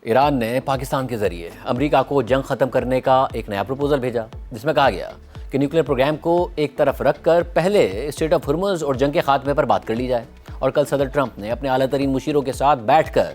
ایران نے پاکستان کے ذریعے امریکہ کو جنگ ختم کرنے کا ایک نیا پروپوزل بھیجا، جس میں کہا گیا کہ نیوکلیر پروگرام کو ایک طرف رکھ کر پہلے اسٹریٹ آف ہرمز اور جنگ کے خاتمے پر بات کر لی جائے۔ اور کل صدر ٹرمپ نے اپنے اعلیٰ ترین مشیروں کے ساتھ بیٹھ کر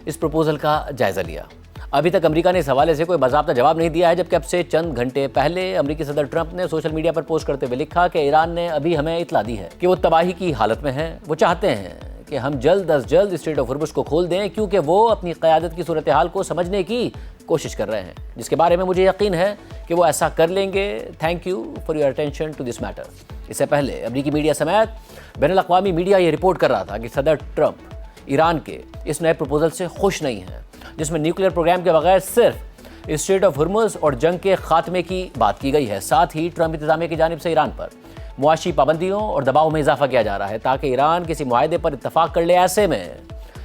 اس پروپوزل کا جائزہ لیا۔ ابھی تک امریکہ نے اس حوالے سے کوئی باضابطہ جواب نہیں دیا ہے، جبکہ اب سے چند گھنٹے پہلے امریکی صدر ٹرمپ نے سوشل میڈیا پر پوسٹ کرتے ہوئے لکھا کہ ایران نے ابھی ہمیں اطلاع دی ہے کہ وہ تباہی کی حالت میں ہیں۔ وہ چاہتے ہیں کہ ہم جلد از جلد اسٹریٹ آف ہرمز کو کھول دیں، کیونکہ وہ اپنی قیادت کی صورتحال کو سمجھنے کی کوشش کر رہے ہیں، جس کے بارے میں مجھے یقین ہے کہ وہ ایسا کر لیں گے۔ Thank you for your attention to this matter. اس سے پہلے امریکی میڈیا سمیت بین الاقوامی میڈیا یہ رپورٹ کر رہا تھا کہ صدر ٹرمپ ایران کے اس نئے پروپوزل سے خوش نہیں ہیں، جس میں نیوکلیر پروگرام کے بغیر صرف اسٹریٹ آف ہرمز اور جنگ کے خاتمے کی بات کی گئی ہے۔ ساتھ ہی ٹرمپ انتظامیہ کی جانب سے ایران پر معاشی پابندیوں اور دباؤ میں اضافہ کیا جا رہا ہے تاکہ ایران کسی معاہدے پر اتفاق کر لے۔ ایسے میں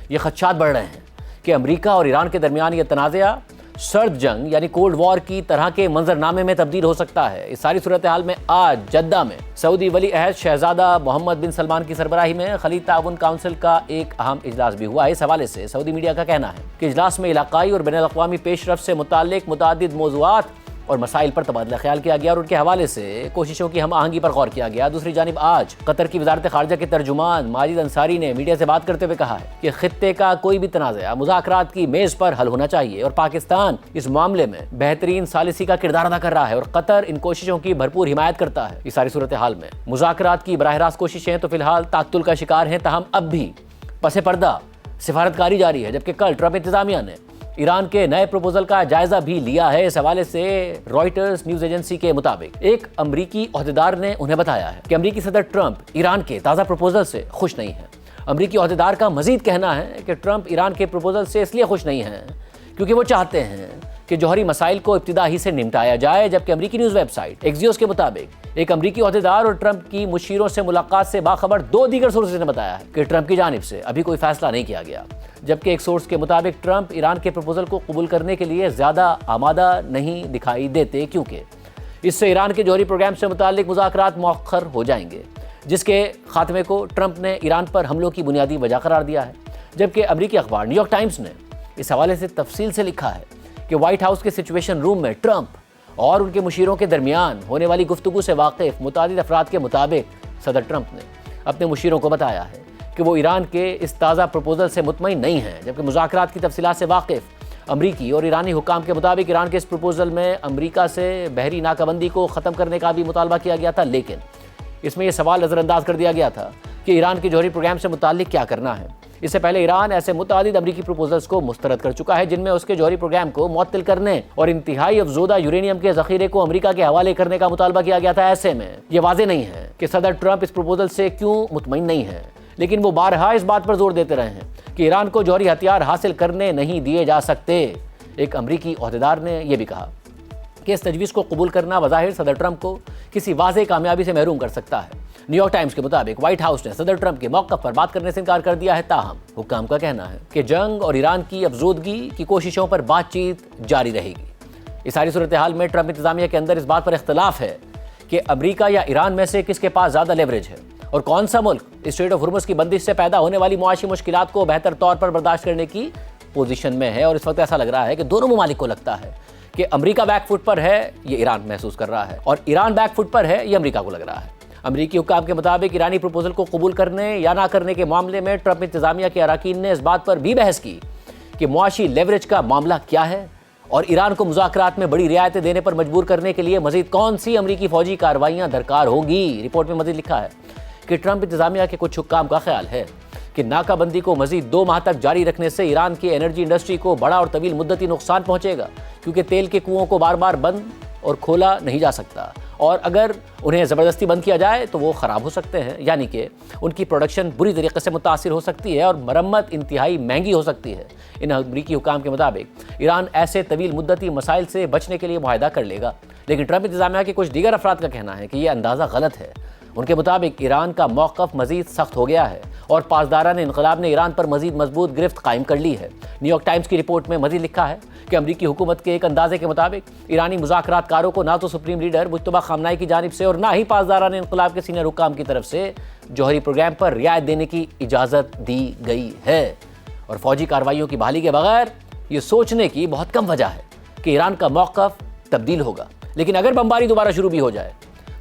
یہ خدشات بڑھ رہے ہیں کہ امریکہ اور ایران کے درمیان یہ تنازعہ سرد جنگ یعنی کولڈ وار کی طرح کے منظرنامے میں تبدیل ہو سکتا ہے۔ اس ساری صورتحال میں آج جدہ میں سعودی ولی عہد شہزادہ محمد بن سلمان کی سربراہی میں خلیج تعاون کونسل کا ایک اہم اجلاس بھی ہوا ہے۔ اس حوالے سے سعودی میڈیا کا کہنا ہے کہ اجلاس میں علاقائی اور بین الاقوامی پیش رفت سے متعلق متعدد موضوعات اور مسائل پر تبادلہ خیال کیا گیا اور ان کے حوالے سے کوششوں کی ہم آہنگی پر غور کیا گیا۔ دوسری جانب آج قطر کی وزارت خارجہ کے ترجمان ماجد انصاری نے میڈیا سے بات کرتے ہوئے کہا ہے کہ خطے کا کوئی بھی تنازعہ مذاکرات کی میز پر حل ہونا چاہیے اور پاکستان اس معاملے میں بہترین ثالثی کا کردار ادا کر رہا ہے اور قطر ان کوششوں کی بھرپور حمایت کرتا ہے۔ اس ساری صورتحال میں مذاکرات کی براہ راست کوششیں تو فی الحال تعطل کا شکار ہیں، تاہم اب بھی پس پردہ سفارتکاری جاری ہے، جبکہ کل ٹرمپ انتظامیہ نے ایران کے نئے پروپوزل کا جائزہ بھی لیا ہے۔ اس حوالے سے رائٹرز نیوز ایجنسی کے مطابق ایک امریکی عہدیدار نے انہیں بتایا ہے کہ امریکی صدر ٹرمپ ایران کے تازہ پروپوزل سے خوش نہیں ہیں۔ امریکی عہدیدار کا مزید کہنا ہے کہ ٹرمپ ایران کے پروپوزل سے اس لیے خوش نہیں ہیں کیونکہ وہ چاہتے ہیں کہ جوہری مسائل کو ابتدا ہی سے نمٹایا جائے، جبکہ امریکی نیوز ویب سائٹ ایکزیوس کے مطابق ایک امریکی عہدیدار اور ٹرمپ کی مشیروں سے ملاقات سے باخبر دو دیگر سورسز نے بتایا ہے کہ ٹرمپ کی جانب سے ابھی کوئی فیصلہ نہیں کیا گیا، جبکہ ایک سورس کے مطابق ٹرمپ ایران کے پروپوزل کو قبول کرنے کے لیے زیادہ آمادہ نہیں دکھائی دیتے، کیونکہ اس سے ایران کے جوہری پروگرام سے متعلق مذاکرات مؤخر ہو جائیں گے، جس کے خاتمے کو ٹرمپ نے ایران پر حملوں کی بنیادی وجہ قرار دیا ہے۔ جبکہ امریکی اخبار نیو یارک ٹائمز نے اس حوالے سے تفصیل سے لکھا ہے کہ وائٹ ہاؤس کے سچویشن روم میں ٹرمپ اور ان کے مشیروں کے درمیان ہونے والی گفتگو سے واقف متعدد افراد کے مطابق صدر ٹرمپ نے اپنے مشیروں کو بتایا ہے کہ وہ ایران کے اس تازہ پروپوزل سے مطمئن نہیں ہیں، جبکہ مذاکرات کی تفصیلات سے واقف امریکی اور ایرانی حکام کے مطابق ایران کے اس پروپوزل میں امریکہ سے بحری ناکہ بندی کو ختم کرنے کا بھی مطالبہ کیا گیا تھا، لیکن اس میں یہ سوال نظر انداز کر دیا گیا تھا کہ ایران کے جوہری پروگرام سے متعلق کیا کرنا ہے۔ اس سے پہلے ایران ایسے متعدد امریکی پروپوزلز کو مسترد کر چکا ہے جن میں اس کے جوہری پروگرام کو معطل کرنے اور انتہائی افزودہ یورینیم کے ذخیرے کو امریکہ کے حوالے کرنے کا مطالبہ کیا گیا تھا۔ ایسے میں یہ واضح نہیں ہے کہ صدر ٹرمپ اس پروپوزل سے کیوں مطمئن نہیں ہیں، لیکن وہ بارہا اس بات پر زور دیتے رہے ہیں کہ ایران کو جوہری ہتھیار حاصل کرنے نہیں دیے جا سکتے۔ ایک امریکی عہدیدار نے یہ بھی کہا کہ اس تجویز کو قبول کرنا بظاہر صدر ٹرمپ کو کسی واضح کامیابی سے محروم کر سکتا ہے۔ نیو یارک ٹائمز کے مطابق وائٹ ہاؤس نے صدر ٹرمپ کے موقف پر بات کرنے سے انکار کر دیا ہے، تاہم حکام کا کہنا ہے کہ جنگ اور ایران کی افزودگی کی کوششوں پر بات چیت جاری رہے گی۔ اس ساری صورتحال میں ٹرمپ انتظامیہ کے اندر اس بات پر اختلاف ہے کہ امریکہ یا ایران میں سے کس کے پاس زیادہ لیوریج ہے اور کون سا ملک اسٹریٹ آف ہرمز کی بندش سے پیدا ہونے والی معاشی مشکلات کو بہتر طور پر برداشت کرنے کی پوزیشن میں ہے۔ اور اس وقت ایسا لگ رہا ہے کہ دونوں ممالک کو لگتا ہے کہ امریکہ بیک فٹ پر ہے، یہ ایران محسوس کر رہا ہے، اور ایران بیک فٹ پر ہے، یہ امریکہ کو لگ رہا ہے۔ امریکی حکام کے مطابق ایرانی پروپوزل کو قبول کرنے یا نہ کرنے کے معاملے میں ٹرمپ انتظامیہ کے اراکین نے اس بات پر بھی بحث کی کہ معاشی لیوریج کا معاملہ کیا ہے اور ایران کو مذاکرات میں بڑی رعایتیں دینے پر مجبور کرنے کے لیے مزید کون سی امریکی فوجی کارروائیاں درکار ہوگی۔ رپورٹ میں مزید لکھا ہے کہ ٹرمپ انتظامیہ کے کچھ حکام کا خیال ہے کہ ناکہ بندی کو مزید 2 ماہ تک جاری رکھنے سے ایران کی انرجی انڈسٹری کو بڑا اور طویل مدتی نقصان پہنچے گا، کیونکہ تیل کے کنوؤں کو بار بار بند اور کھولا نہیں جا سکتا، اور اگر انہیں زبردستی بند کیا جائے تو وہ خراب ہو سکتے ہیں، یعنی کہ ان کی پروڈکشن بری طریقے سے متاثر ہو سکتی ہے اور مرمت انتہائی مہنگی ہو سکتی ہے۔ ان امریکی حکام کے مطابق ایران ایسے طویل مدتی مسائل سے بچنے کے لیے معاہدہ کر لے گا، لیکن ٹرمپ انتظامیہ کے کچھ دیگر افراد کا کہنا ہے کہ یہ اندازہ غلط ہے۔ ان کے مطابق ایران کا موقف مزید سخت ہو گیا ہے اور پاسداران انقلاب نے ایران پر مزید مضبوط گرفت قائم کر لی ہے۔ نیو یارک ٹائمز کی رپورٹ میں مزید لکھا ہے کہ امریکی حکومت کے ایک اندازے کے مطابق ایرانی مذاکرات کاروں کو نہ تو سپریم لیڈر مجتبیٰ خامنہئی کی جانب سے اور نہ ہی پاسداران انقلاب کے سینئر حکام کی طرف سے جوہری پروگرام پر رعایت دینے کی اجازت دی گئی ہے، اور فوجی کارروائیوں کی بحالی کے بغیر یہ سوچنے کی بہت کم وجہ ہے کہ ایران کا موقف تبدیل ہوگا، لیکن اگر بمباری دوبارہ شروع بھی ہو جائے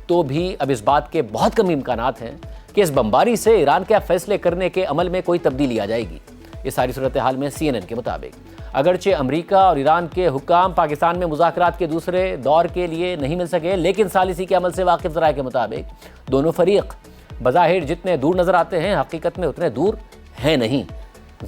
تو بھی اب اس بات کے بہت کم امکانات ہیں کہ اس بمباری سے ایران کے فیصلے کرنے کے عمل میں کوئی تبدیلی آ جائے گی۔ اس ساری صورتحال میں CNN کے مطابق اگرچہ امریکہ اور ایران کے حکام پاکستان میں مذاکرات کے دوسرے دور کے لیے نہیں مل سکے، لیکن ثالثی کے عمل سے واقف ذرائع کے مطابق دونوں فریق بظاہر جتنے دور نظر آتے ہیں حقیقت میں اتنے دور ہیں نہیں۔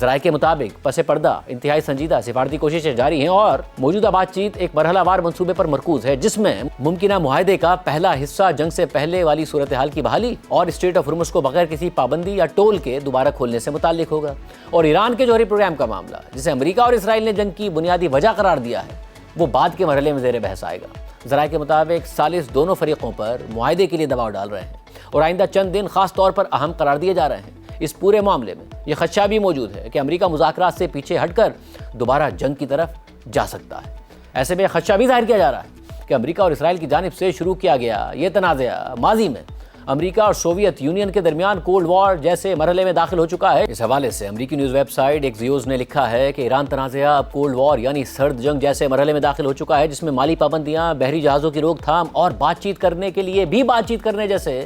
ذرائع کے مطابق پس پردہ انتہائی سنجیدہ سفارتی کوششیں جاری ہیں اور موجودہ بات چیت ایک مرحلہ وار منصوبے پر مرکوز ہے، جس میں ممکنہ معاہدے کا پہلا حصہ جنگ سے پہلے والی صورتحال کی بحالی اور اسٹریٹ آف ہرمز کو بغیر کسی پابندی یا ٹول کے دوبارہ کھولنے سے متعلق ہوگا، اور ایران کے جوہری پروگرام کا معاملہ جسے امریکہ اور اسرائیل نے جنگ کی بنیادی وجہ قرار دیا ہے وہ بعد کے مرحلے میں زیر بحث آئے گا۔ ذرائع کے مطابق ثالث دونوں فریقوں پر معاہدے کے لیے دباؤ ڈال رہے ہیں اور آئندہ چند دن خاص طور پر اہم قرار دیے جا رہے ہیں۔ اس پورے معاملے میں یہ خدشہ بھی موجود ہے کہ امریکہ مذاکرات سے پیچھے ہٹ کر دوبارہ جنگ کی طرف جا سکتا ہے۔ ایسے میں خدشہ بھی ظاہر کیا جا رہا ہے کہ امریکہ اور اسرائیل کی جانب سے شروع کیا گیا یہ تنازعہ ماضی میں امریکہ اور سوویت یونین کے درمیان کولڈ وار جیسے مرحلے میں داخل ہو چکا ہے۔ اس حوالے سے امریکی نیوز ویب سائٹ ایکزیوس نے لکھا ہے کہ ایران تنازعہ اب کولڈ وار یعنی سرد جنگ جیسے مرحلے میں داخل ہو چکا ہے، جس میں مالی پابندیاں، بحری جہازوں کی روک تھام اور بات چیت کرنے کے لیے بھی بات چیت کرنے جیسے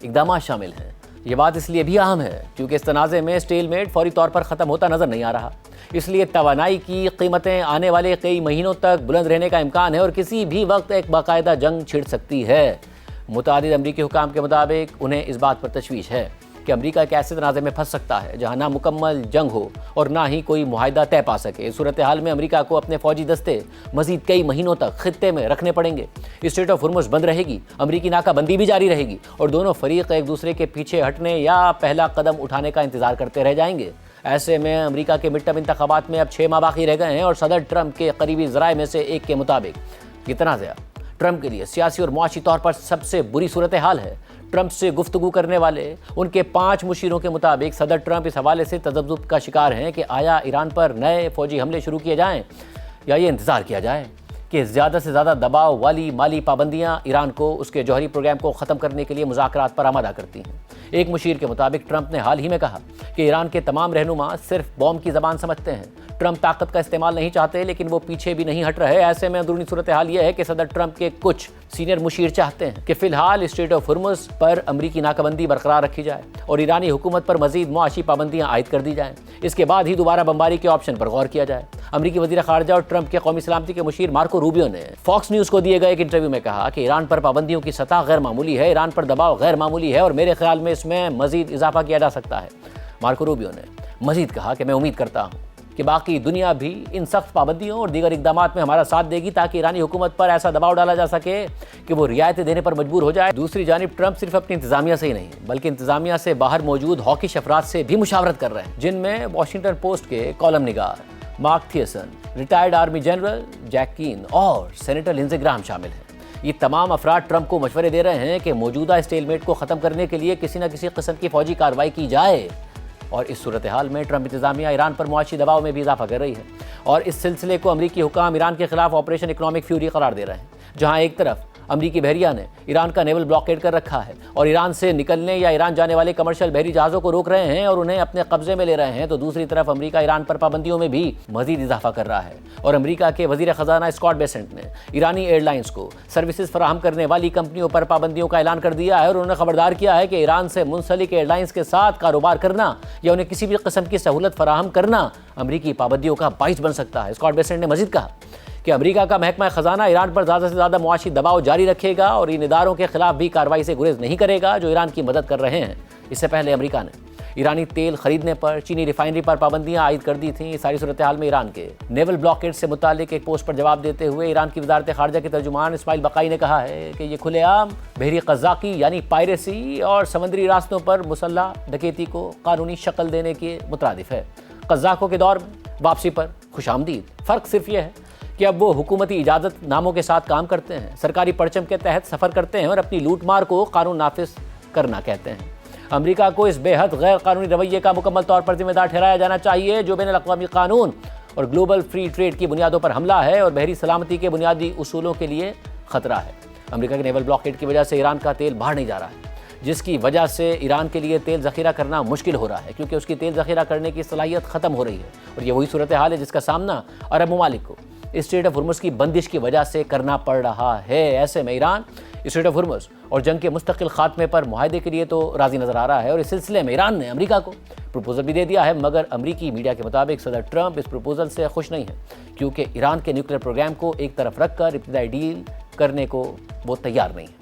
اقدامات شامل ہیں۔ یہ بات اس لیے بھی اہم ہے کیونکہ اس تنازع میں سٹیل میٹ فوری طور پر ختم ہوتا نظر نہیں آ رہا، اس لیے توانائی کی قیمتیں آنے والے کئی مہینوں تک بلند رہنے کا امکان ہے اور کسی بھی وقت ایک باقاعدہ جنگ چھڑ سکتی ہے۔ متعدد امریکی حکام کے مطابق انہیں اس بات پر تشویش ہے کہ امریکہ ایک ایسے تنازع میں پھنس سکتا ہے جہاں نہ مکمل جنگ ہو اور نہ ہی کوئی معاہدہ طے پا سکے۔ اس صورتحال میں امریکہ کو اپنے فوجی دستے مزید کئی مہینوں تک خطے میں رکھنے پڑیں گے، اسٹریٹ آف ہرمز بند رہے گی، امریکی ناکہ بندی بھی جاری رہے گی اور دونوں فریق ایک دوسرے کے پیچھے ہٹنے یا پہلا قدم اٹھانے کا انتظار کرتے رہ جائیں گے۔ ایسے میں امریکہ کے مڈ ٹرم انتخابات میں اب 6 ماہ باقی رہ گئے ہیں اور صدر ٹرمپ کے قریبی ذرائع میں سے ایک کے مطابق یہ تنازعہ ٹرمپ کے لیے سیاسی اور معاشی طور پر سب سے بری صورتحال ہے۔ ٹرمپ سے گفتگو کرنے والے ان کے 5 مشیروں کے مطابق صدر ٹرمپ اس حوالے سے تذبذب کا شکار ہیں کہ آیا ایران پر نئے فوجی حملے شروع کیے جائیں یا یہ انتظار کیا جائے کہ زیادہ سے زیادہ دباؤ والی مالی پابندیاں ایران کو اس کے جوہری پروگرام کو ختم کرنے کے لیے مذاکرات پر آمادہ کرتی ہیں۔ ایک مشیر کے مطابق ٹرمپ نے حال ہی میں کہا کہ ایران کے تمام رہنما صرف بوم کی زبان سمجھتے ہیں، ٹرمپ طاقت کا استعمال نہیں چاہتے لیکن وہ پیچھے بھی نہیں ہٹ رہے۔ ایسے میں اندرونی صورتحال یہ ہے کہ صدر ٹرمپ کے کچھ سینئر مشیر چاہتے ہیں کہ فی الحال اسٹریٹ آف ہرمز پر امریکی ناکہ بندی برقرار رکھی جائے اور ایرانی حکومت پر مزید معاشی پابندیاں عائد کر دی جائیں، اس کے بعد ہی دوبارہ بمباری کے آپشن پر غور کیا جائے۔ امریکی وزیر خارجہ اور ٹرمپ کے قومی سلامتی کے مشیر مارکو روبیو نے فاکس نیوز کو دیے گئے ایک انٹرویو میں کہا کہ ایران پر پابندیوں کی سطح غیر معمولی ہے، ایران پر دباؤ غیر معمولی ہے اور میرے خیال میں اس میں مزید اضافہ کیا جا سکتا ہے۔ مارکو روبیو نے مزید کہا کہ میں امید کرتا ہوں کہ باقی دنیا بھی ان سخت پابندیوں اور دیگر اقدامات میں ہمارا ساتھ دے گی تاکہ ایرانی حکومت پر ایسا دباؤ ڈالا جا سکے کہ وہ رعایتیں دینے پر مجبور ہو جائے۔ دوسری جانب ٹرمپ صرف اپنی انتظامیہ سے ہی نہیں بلکہ انتظامیہ سے باہر موجود ہاکش افراد سے بھی مشاورت کر رہے ہیں، جن میں واشنگٹن پوسٹ کے کالم نگار مارک تھیسن، retired army general Jack can اور سینیٹر لنزے گراہم شامل ہیں۔ یہ تمام افراد ٹرمپ کو مشورے دے رہے ہیں کہ موجودہ اسٹیل میٹ کو ختم کرنے کے لیے کسی نہ کسی قسم کی فوجی کارروائی کی جائے، اور اس صورتحال میں ٹرمپ انتظامیہ ایران پر معاشی دباؤ میں بھی اضافہ کر رہی ہے اور اس سلسلے کو امریکی حکام ایران کے خلاف آپریشن اکنامک فیوری قرار دے رہے ہیں، جہاں ایک طرف امریکی بحریہ نے ایران کا نیول بلاکیڈ کر رکھا ہے اور ایران سے نکلنے یا ایران جانے والے کمرشل بحری جہازوں کو روک رہے ہیں اور انہیں اپنے قبضے میں لے رہے ہیں، تو دوسری طرف امریکہ ایران پر پابندیوں میں بھی مزید اضافہ کر رہا ہے اور امریکہ کے وزیر خزانہ اسکاٹ بیسنٹ نے ایرانی ایئر لائنز کو سروسز فراہم کرنے والی کمپنیوں پر پابندیوں کا اعلان کر دیا ہے اور انہوں نے خبردار کیا ہے کہ ایران سے منسلک ایئر لائنز کے ساتھ کاروبار کرنا یا انہیں کسی بھی قسم کی سہولت فراہم کرنا امریکی پابندیوں کا باعث بن سکتا ہے۔ اسکاٹ بیسنٹ نے مزید کہا کہ امریکہ کا محکمہ خزانہ ایران پر زیادہ سے زیادہ معاشی دباؤ جاری رکھے گا اور ان اداروں کے خلاف بھی کارروائی سے گریز نہیں کرے گا جو ایران کی مدد کر رہے ہیں۔ اس سے پہلے امریکہ نے ایرانی تیل خریدنے پر چینی ریفائنری پر پابندیاں عائد کر دی تھیں۔ ساری صورتحال میں ایران کے نیول بلاکیڈ سے متعلق ایک پوسٹ پر جواب دیتے ہوئے ایران کی وزارت خارجہ کے ترجمان اسماعیل بقائی نے کہا ہے کہ یہ کھلے عام بحری قزاقی یعنی پائریسی اور سمندری راستوں پر مسلح ڈکیتی کو قانونی شکل دینے کے مترادف ہے۔ قزاقوں کے دور واپسی پر خوش آمدید۔ فرق صرف یہ ہے کہ اب وہ حکومتی اجازت ناموں کے ساتھ کام کرتے ہیں، سرکاری پرچم کے تحت سفر کرتے ہیں اور اپنی لوٹ مار کو قانون نافذ کرنا کہتے ہیں۔ امریکہ کو اس بے حد غیر قانونی رویے کا مکمل طور پر ذمہ دار ٹھہرایا جانا چاہیے جو بین الاقوامی قانون اور گلوبل فری ٹریڈ کی بنیادوں پر حملہ ہے اور بحری سلامتی کے بنیادی اصولوں کے لیے خطرہ ہے۔ امریکہ کے نیول بلاکیڈ کی وجہ سے ایران کا تیل باہر نہیں جا رہا ہے۔ جس کی وجہ سے ایران کے لیے تیل ذخیرہ کرنا مشکل ہو رہا ہے، کیونکہ اس کی تیل ذخیرہ کرنے کی صلاحیت ختم ہو رہی ہے، اور یہ وہی صورتحال ہے جس کا سامنا عرب ممالک کو اسٹریٹ آف ہرمز کی بندش کی وجہ سے کرنا پڑ رہا ہے۔ ایسے میں ایران اسٹریٹ آف ہرمز اور جنگ کے مستقل خاتمے پر معاہدے کے لیے تو راضی نظر آ رہا ہے، اور اس سلسلے میں ایران نے امریکہ کو پروپوزل بھی دے دیا ہے، مگر امریکی میڈیا کے مطابق صدر ٹرمپ اس پروپوزل سے خوش نہیں ہے، کیونکہ ایران کے نیوکلیئر پروگرام کو ایک طرف رکھ کر ابتدائی ڈیل کرنے کو وہ تیار نہیں ہے۔